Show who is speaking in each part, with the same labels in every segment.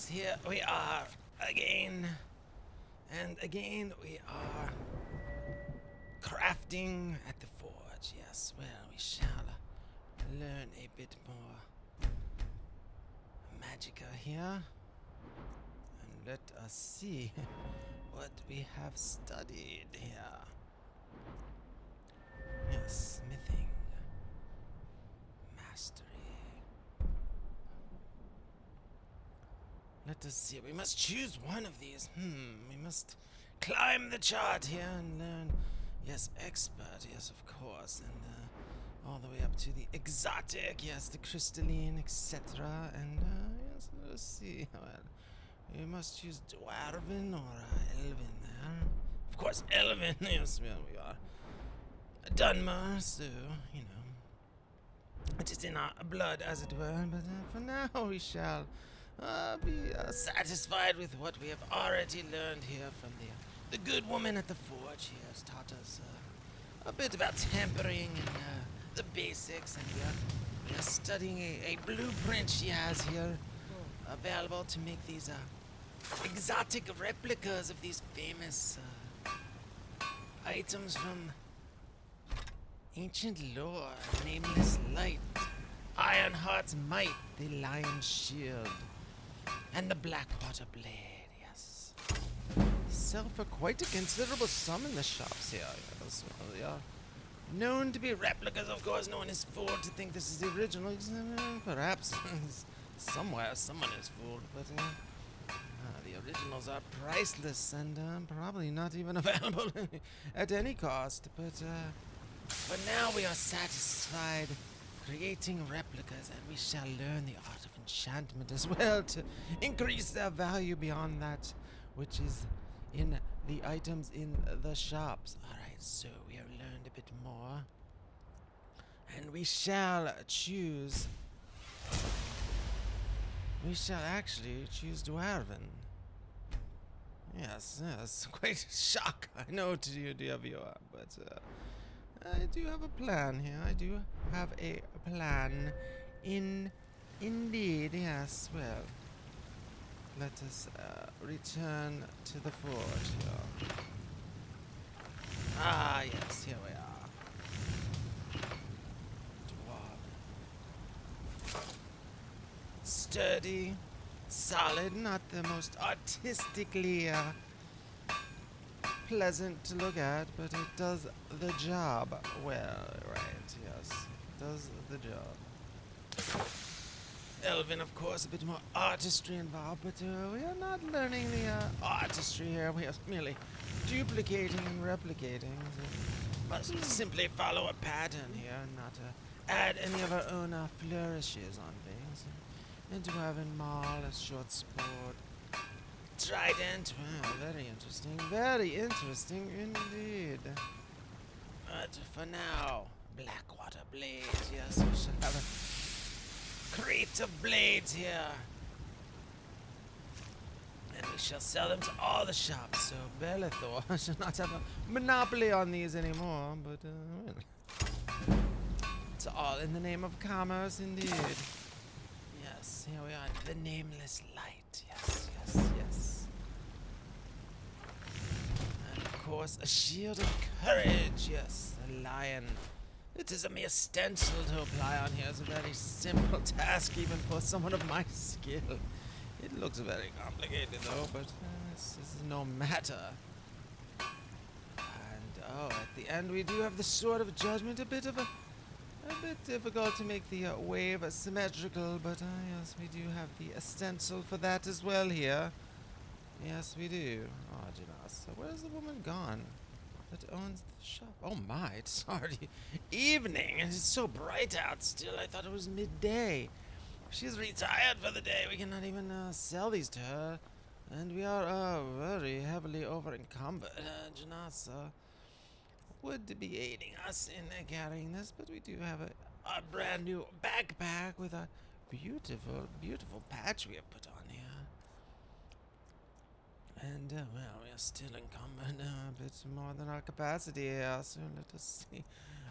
Speaker 1: yes, here we are again. And again we are crafting at the forge. Yes, well, we shall learn a bit more magica here. And let us see what we have studied here. Yes, smithing. Mastery. Let us see. We must choose one of these. We must climb the chart here and learn. Yes, expert. Yes, of course. And all the way up to the exotic. Yes, the crystalline, etc. And yes, let's see. Well, we must choose dwarven or elven there. Of course, elven. Yes, well, we are Dunmer, so, you know. It is in our blood, as it were. But for now, we shall be satisfied with what we have already learned here from the good woman at the forge. She has taught us a bit about tempering and the basics, and we are studying a blueprint she has here available to make these exotic replicas of these famous items from ancient lore. Nameless light, Ironheart's might, the lion's shield, and the Blackwater blade, yes. Sell for quite a considerable sum in the shops here, yes. Well, they are known to be replicas, of course. No one is fooled to think this is the original. Perhaps somewhere someone is fooled, but the originals are priceless and probably not even available at any cost. But for now we are satisfied creating replicas, and we shall learn the art of enchantment as well to increase their value beyond that which is in the items in the shops. Alright, so we have learned a bit more. And we shall choose... We shall actually choose Dwarven. Yes, quite a shock, I know, to you, dear viewer, but I do have a plan here. I do have a plan. Indeed, yes. Well, let us return to the forge here. Ah, yes, here we are. Dwarven. Sturdy, solid, not the most artistically pleasant to look at, but it does the job well, right? Yes, it does the job. Elven, of course, a bit more artistry involved, but we are not learning the artistry here. We are merely duplicating and replicating. So must simply follow a pattern here and not add any of our own flourishes on things. And to have in maul, a short sword, trident. Well, very interesting indeed. But for now, Blackwater blades. Yes, we shall have a crate of blades here, and we shall sell them to all the shops. So Belethor shall not have a monopoly on these anymore. But well, it's all in the name of commerce, indeed. Yes, here we are. The nameless light. Yes. And of course, a shield of courage. Yes, a lion. It is a mere stencil to apply on here. It's a very simple task, even for someone of my skill. It looks very complicated, though, but this is no matter. And at the end, we do have the Sword of Judgment. A bit difficult to make the wave symmetrical, but yes, we do have the stencil for that as well here. Yes, we do. Oh, Janasa, where's the woman gone that owns the shop? Oh my, it's already evening, and it's so bright out still. I thought it was midday. She's retired for the day. We cannot even sell these to her, and we are very heavily over encumbered. Janasa would be aiding us in carrying this, but we do have a brand new backpack with a beautiful patch we have put on here. And, well, we are still encumbered a bit more than our capacity here, so let us see.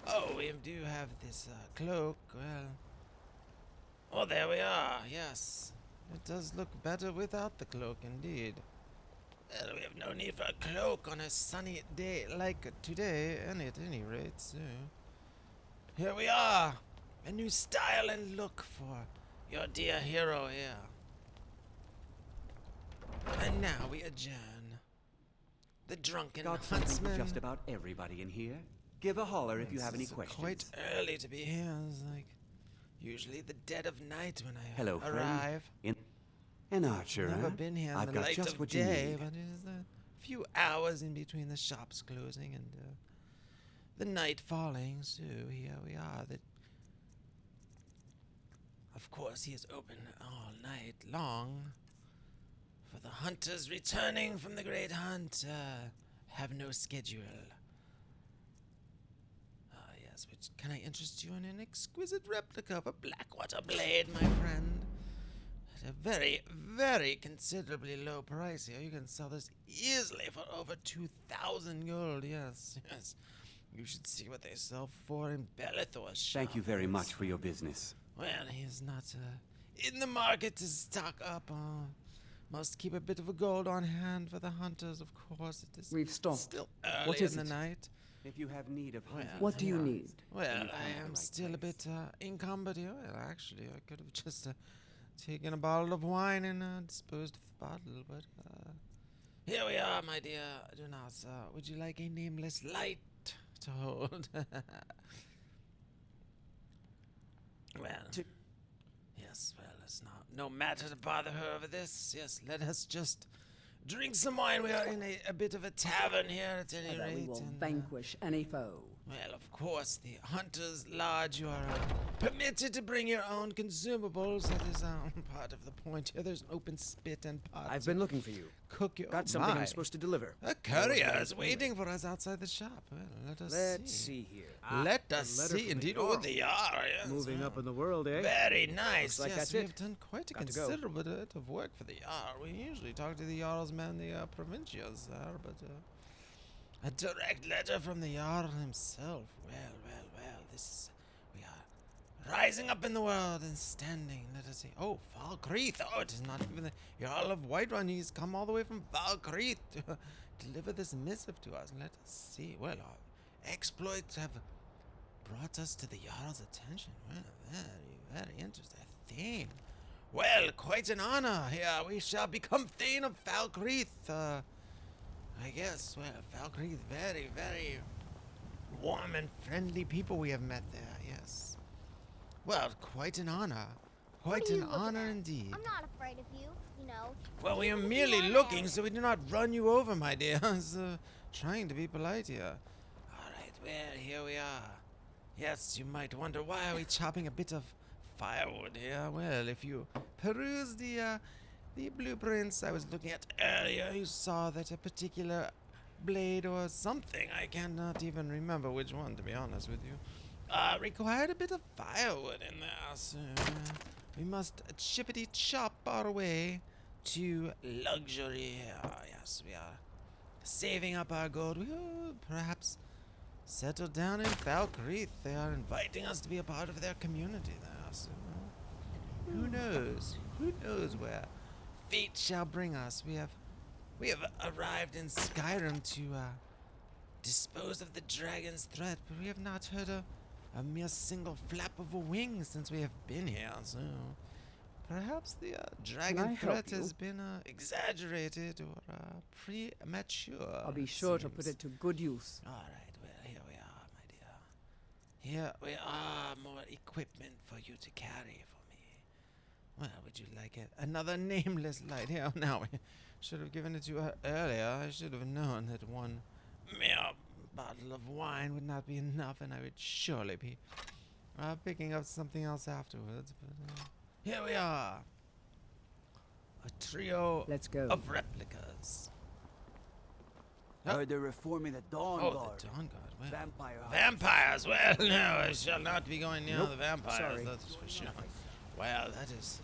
Speaker 1: Oh, we do have this cloak. Well, oh, there we are, yes. It does look better without the cloak, indeed. Well, we have no need for a cloak on a sunny day like today, and at any rate, so... Here we are! A new style and look for your dear hero here. And now we adjourn. The drunken
Speaker 2: Got something
Speaker 1: huntsman...
Speaker 2: for just about everybody in here. Give a holler if you have any
Speaker 1: It's
Speaker 2: questions.
Speaker 1: quite early to be here. It's like usually the dead of night when I
Speaker 2: Hello,
Speaker 1: arrive.
Speaker 2: friend. An archer,
Speaker 1: Never
Speaker 2: huh?
Speaker 1: been here in
Speaker 2: I've
Speaker 1: the
Speaker 2: got
Speaker 1: light
Speaker 2: just
Speaker 1: of
Speaker 2: what you
Speaker 1: day,
Speaker 2: need.
Speaker 1: but it is a few hours in between the shops closing and the night falling. So here we are. Of course, he is open all night long. For the hunters returning from the great hunt have no schedule. Yes, which can I interest you in an exquisite replica of a Blackwater blade, my friend? At a very, very considerably low price here. You can sell this easily for over 2,000 gold. Yes, yes. You should see what they sell for in Belethor's shop.
Speaker 2: Thank you very much for your business.
Speaker 1: Well, he's not in the market to stock up. Must keep a bit of a gold on hand for the hunters, of course. It is
Speaker 3: We've stopped.
Speaker 1: still early
Speaker 3: What is
Speaker 1: in
Speaker 3: it?
Speaker 1: the night.
Speaker 2: If you have need of hunting
Speaker 3: What do you
Speaker 2: supplies,
Speaker 3: need?
Speaker 1: Well,
Speaker 2: then you
Speaker 1: I
Speaker 2: found the
Speaker 1: am
Speaker 2: right
Speaker 1: still a
Speaker 2: place.
Speaker 1: bit encumbered here. Well, actually, I could have just taken a bottle of wine and disposed of the bottle, but here we are, my dear Jonas. Would you like a nameless light to hold? Well, yes, well, it's no matter to bother her over this. Yes, let us just drink some wine. We are in a bit of a tavern here at any
Speaker 3: That we
Speaker 1: rate.
Speaker 3: will
Speaker 1: and,
Speaker 3: vanquish any foe.
Speaker 1: well, of course, the Hunter's Lodge, you are permitted to bring your own consumables. That is part of the point here. There's an open spit and pot.
Speaker 4: I've
Speaker 1: to
Speaker 4: been looking for you.
Speaker 1: cook your
Speaker 4: Got something
Speaker 1: my.
Speaker 4: I'm supposed to deliver.
Speaker 1: A courier is waiting for us outside the shop. Well, let us
Speaker 4: Let's see here.
Speaker 1: Let us
Speaker 4: a letter
Speaker 1: see.
Speaker 4: from the
Speaker 1: Indeed,
Speaker 4: Jarl.
Speaker 1: oh, they are. Yes.
Speaker 4: Moving up in the world, eh?
Speaker 1: Very nice.
Speaker 4: Looks like
Speaker 1: yes,
Speaker 4: that's
Speaker 1: we
Speaker 4: it.
Speaker 1: have done quite a
Speaker 4: Got to go.
Speaker 1: considerable bit of work for the Jarl. We usually talk to the Jarl's men, the provincials there, but a direct letter from the Jarl himself. Well, this is... We are rising up in the world and standing. Let us see. Oh, Valkreath. Oh, it is not even the Jarl of Whiterun. He's come all the way from Valkreath to deliver this missive to us. Let us see. Well, our exploits have brought us to the Jarl's attention. Well, very interesting. Thane. Well, quite an honor here. We shall become Thane of Valkreath. I guess, well, Valkreath, very, very warm and friendly people we have met there, yes. Well, quite an honor. Quite
Speaker 5: What are
Speaker 1: an
Speaker 5: you looking
Speaker 1: honor
Speaker 5: at?
Speaker 1: indeed.
Speaker 5: I'm not afraid of you, you know.
Speaker 1: Well, we are
Speaker 5: Even if you
Speaker 1: merely
Speaker 5: are
Speaker 1: looking
Speaker 5: mad.
Speaker 1: so we do not run you over, my dear. Trying to be polite here. All right, well, here we are. Yes, you might wonder why are we chopping a bit of firewood here. Well, if you peruse the blueprints I was looking at earlier, you saw that a particular blade or something, I cannot even remember which one, to be honest with you, required a bit of firewood in there. So we must chippity chop our way to luxury here. Yes, we are saving up our gold. We will perhaps settle down in Valkreath. They are inviting us to be a part of their community there. So who knows? Who knows where fate shall bring us? We have arrived in Skyrim to dispose of the dragon's threat, but we have not heard a mere single flap of a wing since we have been here. So perhaps the dragon
Speaker 3: help
Speaker 1: threat
Speaker 3: you?
Speaker 1: has been exaggerated or premature.
Speaker 3: I'll be
Speaker 1: it
Speaker 3: sure to
Speaker 1: seems.
Speaker 3: put it to good use.
Speaker 1: All right, well, here we are, my dear. Here we are, more equipment for you to carry for me. Well, would you like it? Another nameless light here. Now, we should have given it to her earlier. I should have known that one mere bottle of wine would not be enough, and I would surely be picking up something else afterwards. But here we are. A trio
Speaker 3: Let's go.
Speaker 1: of replicas.
Speaker 2: Heard they're reforming the Dawn
Speaker 1: Oh,
Speaker 2: Guard.
Speaker 1: the Dawn Guard. Well,
Speaker 2: Vampire
Speaker 1: vampires. Well, no, I shall not be going near
Speaker 4: Nope,
Speaker 1: the vampires.
Speaker 4: sorry.
Speaker 1: That's for sure. Well, that is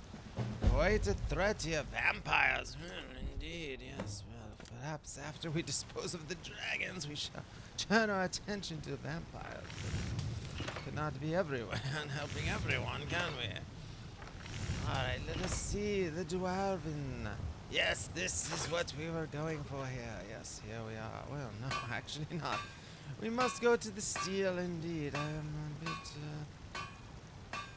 Speaker 1: quite a threat here. Vampires. Indeed, yes. Well, perhaps after we dispose of the dragons, we shall turn our attention to vampires. Could not be everywhere and helping everyone, can we? Alright, let us see the Dwarven. Yes, this is what we were going for here. Yes, here we are. Well, no, actually not. We must go to the steel indeed. I am a bit,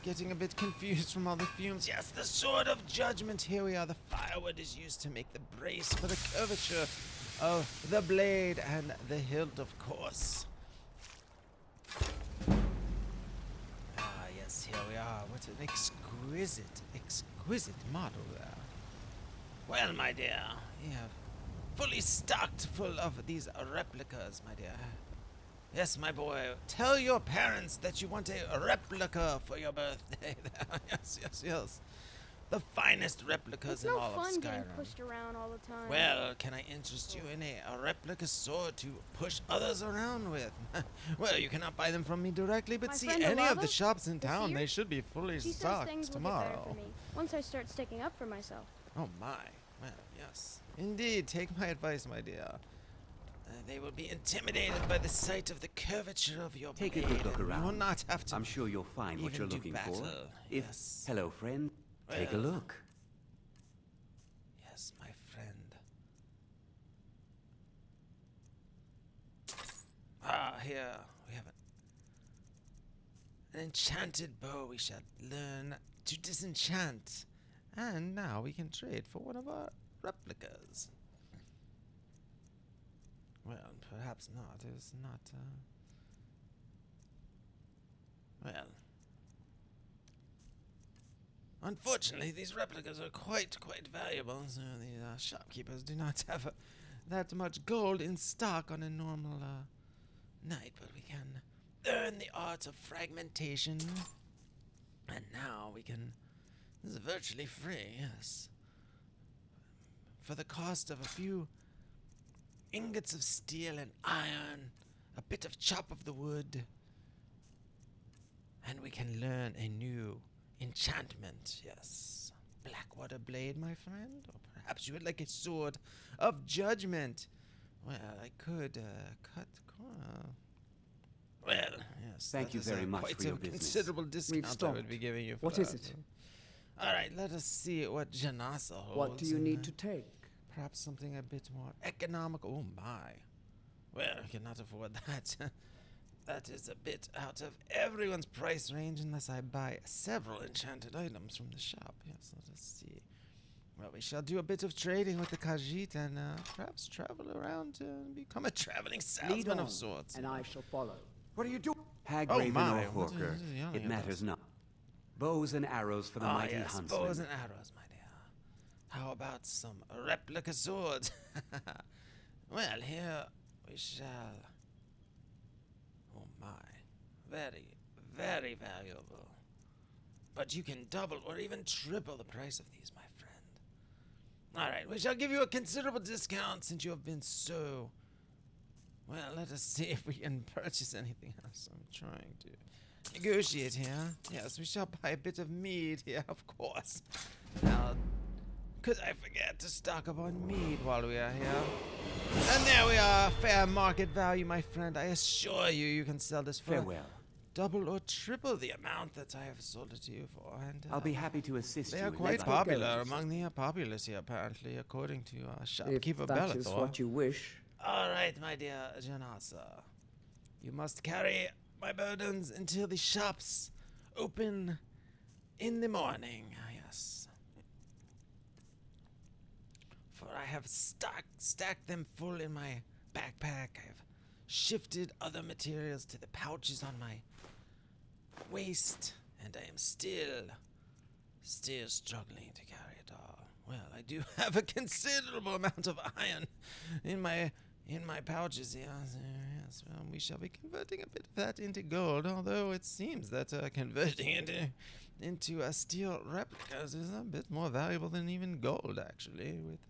Speaker 1: getting a bit confused from all the fumes. Yes, the Sword of Judgment. Here we are. The firewood is used to make the brace for the curvature of the blade and the hilt, of course. Ah, yes, here we are. What an exquisite model there. Well, my dear, you have fully stocked full of these replicas, my dear. Yes, my boy, tell your parents that you want a replica for your birthday. Yes. The finest replicas
Speaker 5: It's
Speaker 1: in
Speaker 5: no
Speaker 1: all of
Speaker 5: fun getting
Speaker 1: Skyrim.
Speaker 5: pushed around all the time.
Speaker 1: Well, can I interest you in a replica sword to push others around with? Well, you cannot buy them from me directly, but
Speaker 5: My
Speaker 1: see
Speaker 5: friend
Speaker 1: any of
Speaker 5: Alava,
Speaker 1: the shops in
Speaker 5: the
Speaker 1: town,
Speaker 5: seer,
Speaker 1: they should be fully
Speaker 5: she says
Speaker 1: stocked
Speaker 5: things will get better
Speaker 1: tomorrow.
Speaker 5: for me once I start sticking up for myself.
Speaker 1: Oh my, well, yes. Indeed, take my advice, my dear. They will be intimidated by the sight of the curvature of your
Speaker 2: Take a
Speaker 1: blade,
Speaker 2: good look
Speaker 1: and you will
Speaker 2: around.
Speaker 1: not have to
Speaker 2: I'm sure you'll find what
Speaker 1: even
Speaker 2: you're
Speaker 1: do
Speaker 2: looking
Speaker 1: battle.
Speaker 2: for. If
Speaker 1: Yes.
Speaker 2: hello, friend, take a
Speaker 1: Well.
Speaker 2: look.
Speaker 1: Yes, my friend. Ah, here we have an enchanted bow we shall learn to disenchant. And now we can trade for one of our replicas. Well, perhaps not. It's not, well. Unfortunately, these replicas are quite valuable, so the shopkeepers do not have that much gold in stock on a normal night, but we can learn the art of fragmentation. And now we can... This is virtually free, yes. For the cost of a few ingots of steel and iron, a bit of chop of the wood, and we can learn a new enchantment, yes. Blackwater blade, my friend? Or perhaps you would like a sword of judgment. Well, I could cut... well, yes.
Speaker 2: Thank
Speaker 1: that
Speaker 2: you
Speaker 1: is,
Speaker 2: very much
Speaker 1: quite
Speaker 2: for your
Speaker 1: a
Speaker 2: business.
Speaker 1: considerable discount I
Speaker 3: stopped.
Speaker 1: would be giving you for
Speaker 3: What
Speaker 1: that.
Speaker 3: is it?
Speaker 1: All right, let us see what Janasa holds.
Speaker 3: What do you
Speaker 1: and,
Speaker 3: need to take?
Speaker 1: Perhaps something a bit more economical. Oh my. Well, I cannot afford that. That is a bit out of everyone's price range unless I buy several enchanted items from the shop. Yes, let us see. Well, we shall do a bit of trading with the Khajiit and perhaps travel around and become a traveling
Speaker 3: Lead
Speaker 1: salesman
Speaker 3: on,
Speaker 1: of sorts.
Speaker 3: and I shall follow.
Speaker 2: What are you doing? Hag,
Speaker 1: Oh
Speaker 2: Raven,
Speaker 1: my,
Speaker 2: or
Speaker 1: what
Speaker 2: Horker,
Speaker 1: is he yelling
Speaker 2: it
Speaker 1: at
Speaker 2: matters
Speaker 1: us?
Speaker 2: not. Bows and arrows for the
Speaker 1: Ah,
Speaker 2: mighty
Speaker 1: yes,
Speaker 2: huntsman.
Speaker 1: bows and arrows, my dear. How about some replica swords? Well, here we shall. Oh my, very valuable. But you can double or even triple the price of these, my friend. All right, we shall give you a considerable discount since you have been so. Well, let us see if we can purchase anything else. I'm trying to negotiate here. Yes, we shall buy a bit of mead here, of course. Now, could I forget to stock up on mead while we are here? And there we are, fair market value, my friend. I assure you, you can sell this for
Speaker 2: Farewell.
Speaker 1: double or triple the amount that I have sold it to you for. And
Speaker 2: I'll be happy to assist
Speaker 1: they
Speaker 2: you.
Speaker 1: are
Speaker 2: in
Speaker 1: quite
Speaker 2: that.
Speaker 1: popular among the populace here, apparently, according to
Speaker 3: If
Speaker 1: shopkeeper
Speaker 3: that is
Speaker 1: Bellathor.
Speaker 3: what you wish.
Speaker 1: All right, my dear Janasa. You must carry my burdens until the shops open in the morning. Yes. For I have stacked them full in my backpack. I've shifted other materials to the pouches on my waist, and I am still struggling to carry it all. Well, I do have a considerable amount of iron in my pouches here. Yes, well, we shall be converting a bit of that into gold, although it seems that converting it into steel replicas is a bit more valuable than even gold, actually. With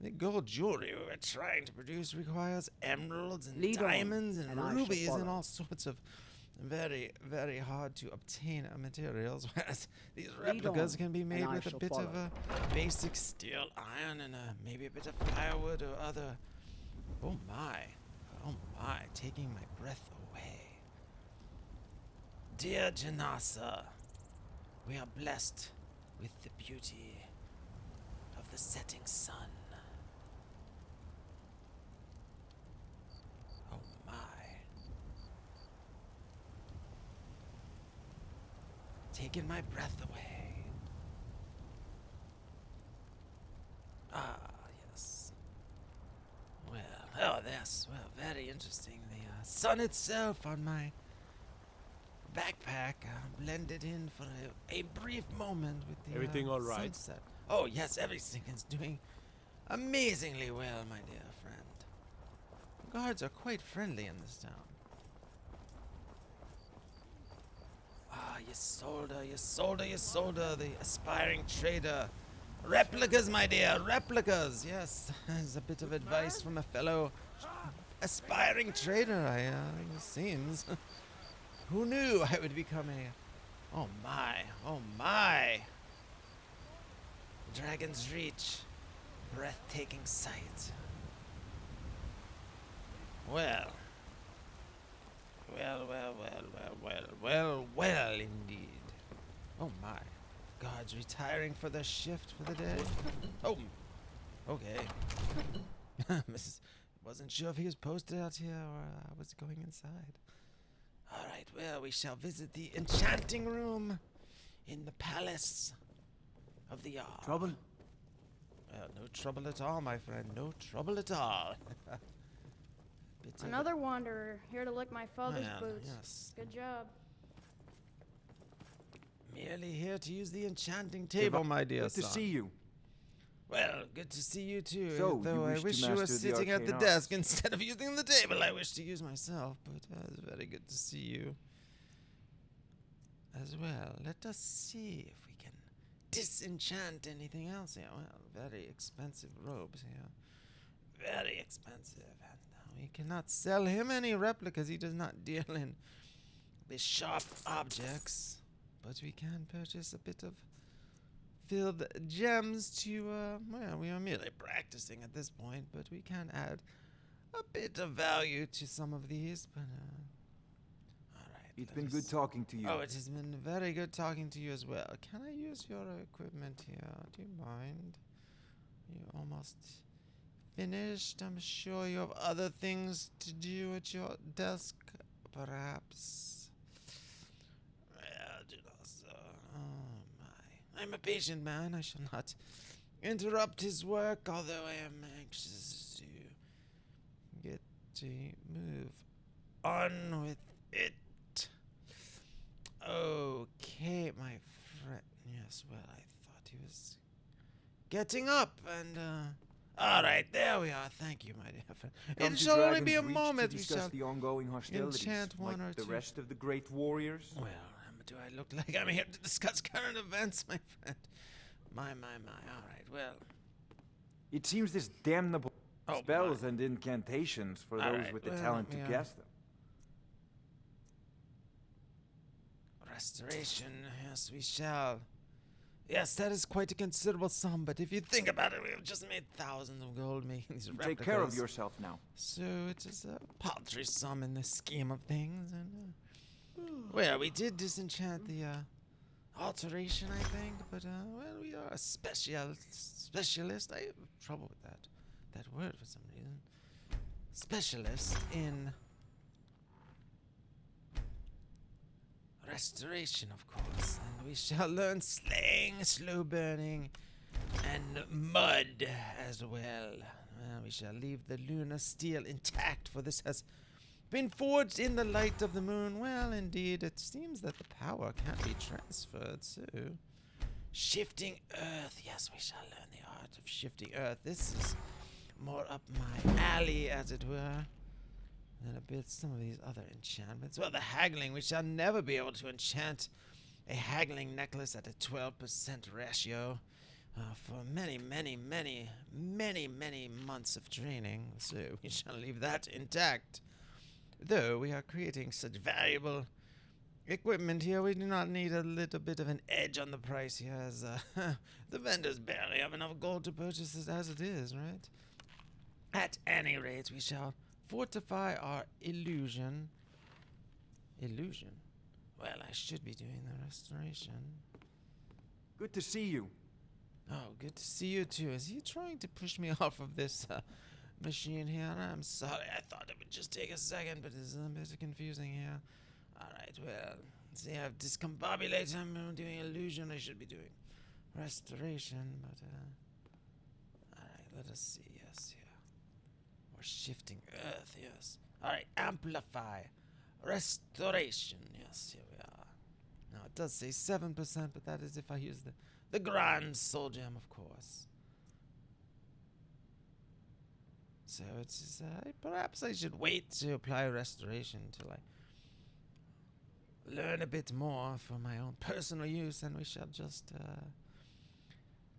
Speaker 1: the gold jewelry we were trying to produce requires emeralds and
Speaker 3: Lead on,
Speaker 1: diamonds and
Speaker 3: and I shall
Speaker 1: rubies and
Speaker 3: follow.
Speaker 1: all sorts of very hard to obtain materials, whereas these replicas
Speaker 3: on,
Speaker 1: can be made
Speaker 3: and I
Speaker 1: with a
Speaker 3: shall
Speaker 1: bit of
Speaker 3: follow.
Speaker 1: basic steel iron and maybe a bit of firewood or other. Oh my, taking my breath away. Dear Janasa, we are blessed with the beauty of the setting sun. Oh my. Taking my breath away. Ah, yes. Well, oh, yes. Well, very interesting. The sun itself on my backpack blended in for a brief moment with the
Speaker 6: Everything all right?
Speaker 1: sunset. Oh, yes, everything is doing amazingly well, my dear friend. The guards are quite friendly in this town. Ah, Isolda, the aspiring trader. Replicas, my dear, replicas. Yes, there's a bit of advice from a fellow aspiring trader, it seems. Who knew I would become a... Oh my. Dragon's Reach. Breathtaking sight. Well, indeed. Oh my. Guards retiring for their shift for the day. Oh, okay. Wasn't sure if he was posted out here or was going inside. Alright, well, we shall visit the enchanting room in the palace of the Jarl.
Speaker 2: Trouble?
Speaker 1: Well, no trouble at all, my friend. No trouble at all.
Speaker 5: Another wanderer here to lick my father's
Speaker 1: Well,
Speaker 5: boots.
Speaker 1: yes.
Speaker 5: Good job.
Speaker 1: Merely here to use the enchanting table, my dear
Speaker 2: Good to
Speaker 1: son.
Speaker 2: see you.
Speaker 1: Well, good to see you too.
Speaker 2: So,
Speaker 1: though
Speaker 2: you
Speaker 1: I
Speaker 2: wish to
Speaker 1: wish you were
Speaker 2: master the
Speaker 1: sitting at the
Speaker 2: arcane
Speaker 1: desk
Speaker 2: arts.
Speaker 1: instead of using the table I wish to use myself. But it's very good to see you as well. Let us see if we can disenchant anything else here. Well, very expensive robes here. Very expensive. And we cannot sell him any replicas. He does not deal in sharp objects. But we can purchase a bit of filled gems to, well, we are merely practicing at this point, but we can add a bit of value to some of these, but, alright.
Speaker 2: It's been good talking to you.
Speaker 1: Oh, it has been very good talking to you as well. Can I use your equipment here? Do you mind? You're almost finished. I'm sure you have other things to do at your desk, perhaps. Well, do not so. Oh my. I'm a patient man. I shall not interrupt his work, although I am anxious to get to move on with it. Okay, my friend. Yes, well, I thought he was getting up, and, alright, there we are. Thank you, my dear friend.
Speaker 2: Come
Speaker 1: It
Speaker 2: to
Speaker 1: shall only
Speaker 2: Dragon's
Speaker 1: be a
Speaker 2: Reach
Speaker 1: moment.
Speaker 2: to
Speaker 1: We
Speaker 2: discuss
Speaker 1: shall
Speaker 2: the ongoing hostilities,
Speaker 1: enchant one
Speaker 2: like
Speaker 1: or
Speaker 2: the
Speaker 1: two.
Speaker 2: rest of the great warriors.
Speaker 1: Well, do I look like I'm here to discuss current events, my friend? My. Alright, well.
Speaker 2: It seems this damnable
Speaker 1: Oh,
Speaker 2: spells and incantations for
Speaker 1: All
Speaker 2: those
Speaker 1: right,
Speaker 2: with the
Speaker 1: well,
Speaker 2: talent to
Speaker 1: yeah.
Speaker 2: cast them.
Speaker 1: Restoration, yes, we shall. Yes, that is quite a considerable sum, but if you think about it, we have just made thousands of gold making these replicas.
Speaker 2: Take care of yourself now.
Speaker 1: So it is a paltry sum in the scheme of things, and well, we did disenchant the alteration, I think, but well, we are a specialist. I have trouble with that word for some reason. Specialist in restoration, of course, and we shall learn slaying, slow burning, and mud as well. Well, we shall leave the lunar steel intact, for this has been forged in the light of the moon. Well, indeed, it seems that the power can't be transferred, so... Shifting earth. Yes, we shall learn the art of shifting earth. This is more up my alley, as it were, than a bit some of these other enchantments. Well, the haggling. We shall never be able to enchant a haggling necklace at a 12% ratio for many months of training. So we shall leave that intact. Though we are creating such valuable equipment here, we do not need a little bit of an edge on the price here, as the vendors barely have enough gold to purchase it as it is, right? At any rate, we shall fortify our illusion. Illusion? Well, I should be doing the restoration.
Speaker 2: Good to see you.
Speaker 1: Oh, good to see you too. Is he trying to push me off of this machine here? I'm sorry. I thought it would just take a second, but it's a bit confusing here. Alright, well, see, I have discombobulate. I'm doing illusion. I should be doing restoration, but alright, let us see. Yes, here. We're shifting earth, yes. Alright, amplify. Restoration. Yes, here we are. Now, it does say 7%, but that is if I use the Grand Soul Gem, of course. So it's perhaps I should wait to apply restoration until I learn a bit more for my own personal use, and we shall just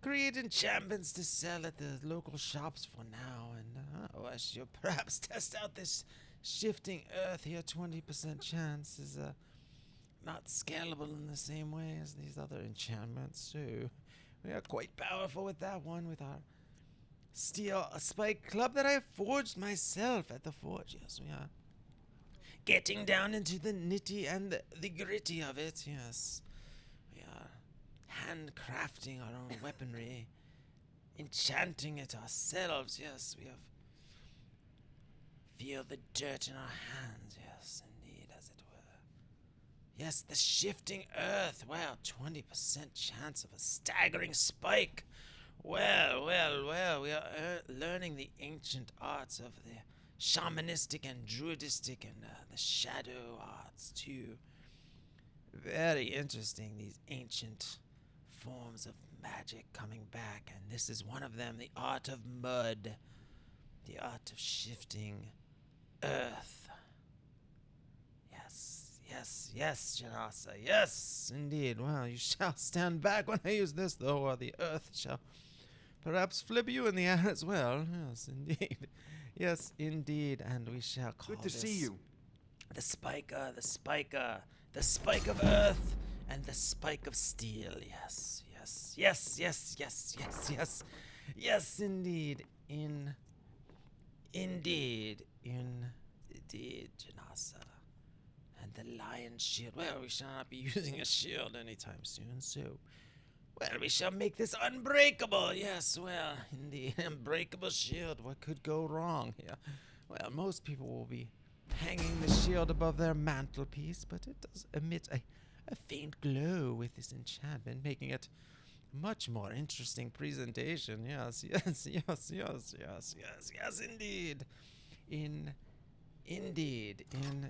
Speaker 1: create enchantments to sell at the local shops for now. And I should perhaps test out this shifting earth here. 20% chance is not scalable in the same way as these other enchantments, so we are quite powerful with that one, with our steel spike club that I have forged myself at the forge. Yes, we are getting down into the nitty and the gritty of it. Yes, we are handcrafting our own weaponry, enchanting it ourselves. Yes, we have feel the dirt in our hands. Yes, indeed, as it were. Yes, the shifting earth. Wow, 20% chance of a staggering spike. Well, we are learning the ancient arts of the shamanistic and druidistic and the shadow arts too. Very interesting, these ancient forms of magic coming back, and this is one of them, the art of mud, the art of shifting earth. Yes, Janasa, yes, indeed. Well, you shall stand back when I use this, though, or the earth shall perhaps flip you in the air as well. Yes, indeed. Yes, indeed, and we shall call
Speaker 2: Good to
Speaker 1: this
Speaker 2: see you.
Speaker 1: the spiker, the spike of earth, and the spike of steel. Yes, indeed. Indeed, Janasa. And the lion shield. Well, we shall not be using a shield anytime soon, so... Well, we shall make this unbreakable. Yes, well, indeed, unbreakable shield. What could go wrong here? Well, most people will be hanging the shield above their mantelpiece, but it does emit a faint glow with this enchantment, making it much more interesting presentation. Yes, indeed. Indeed. Well,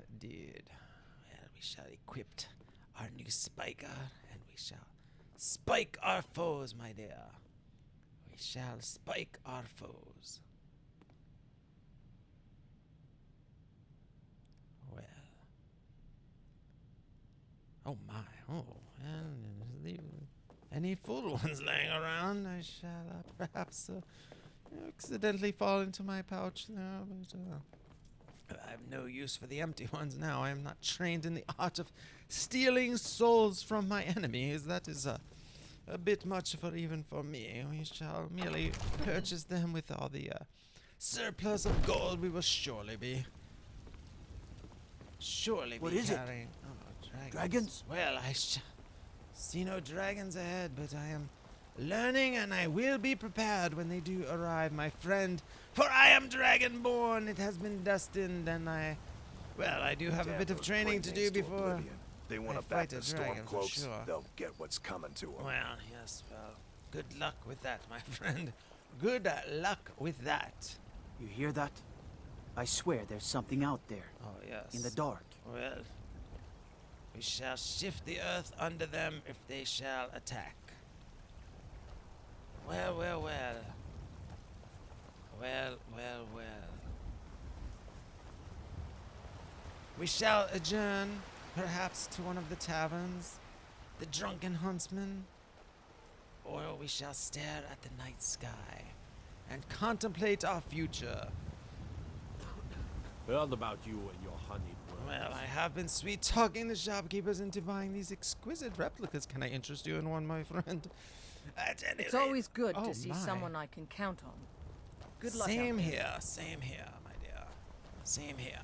Speaker 1: we shall equip our new spiker, and we shall spike our foes, my dear. We shall spike our foes. Well. Oh my. Oh. And any fool ones laying around, I shall perhaps accidentally fall into my pouch there, but I have no use for the empty ones now. I am not trained in the art of stealing souls from my enemies. That is a bit much even for me. We shall merely purchase them with all the surplus of gold we will surely be
Speaker 2: What is it?
Speaker 1: carrying. Oh, dragons.
Speaker 2: Dragons?
Speaker 1: Well, I see no dragons ahead, but I am learning, and I will be prepared when they do arrive, my friend. For I am Dragonborn. It has been destined, and I do have a bit of training to do before
Speaker 6: They want
Speaker 1: I
Speaker 6: to back
Speaker 1: fight a
Speaker 6: the
Speaker 1: dragon, for
Speaker 6: Stormcloaks,
Speaker 1: sure.
Speaker 6: they'll get what's coming to them.
Speaker 1: Well, yes, well, good luck with that, my friend. Good luck with that.
Speaker 2: You hear that? I swear there's something out there.
Speaker 1: Oh, yes.
Speaker 2: In the dark.
Speaker 1: Well, we shall shift the earth under them if they shall attack. Well. We shall adjourn, perhaps to one of the taverns, the Drunken Huntsman, or we shall stare at the night sky and contemplate our future.
Speaker 7: Heard about you and your honeyed words.
Speaker 1: Well, I have been sweet-talking the shopkeepers into buying these exquisite replicas. Can I interest you in one, my friend? At any
Speaker 3: It's
Speaker 1: rate-
Speaker 3: always good
Speaker 1: Oh,
Speaker 3: to see
Speaker 1: my.
Speaker 3: someone I can count on. Good luck.
Speaker 1: Same
Speaker 3: out there.
Speaker 1: here, my dear. Same here.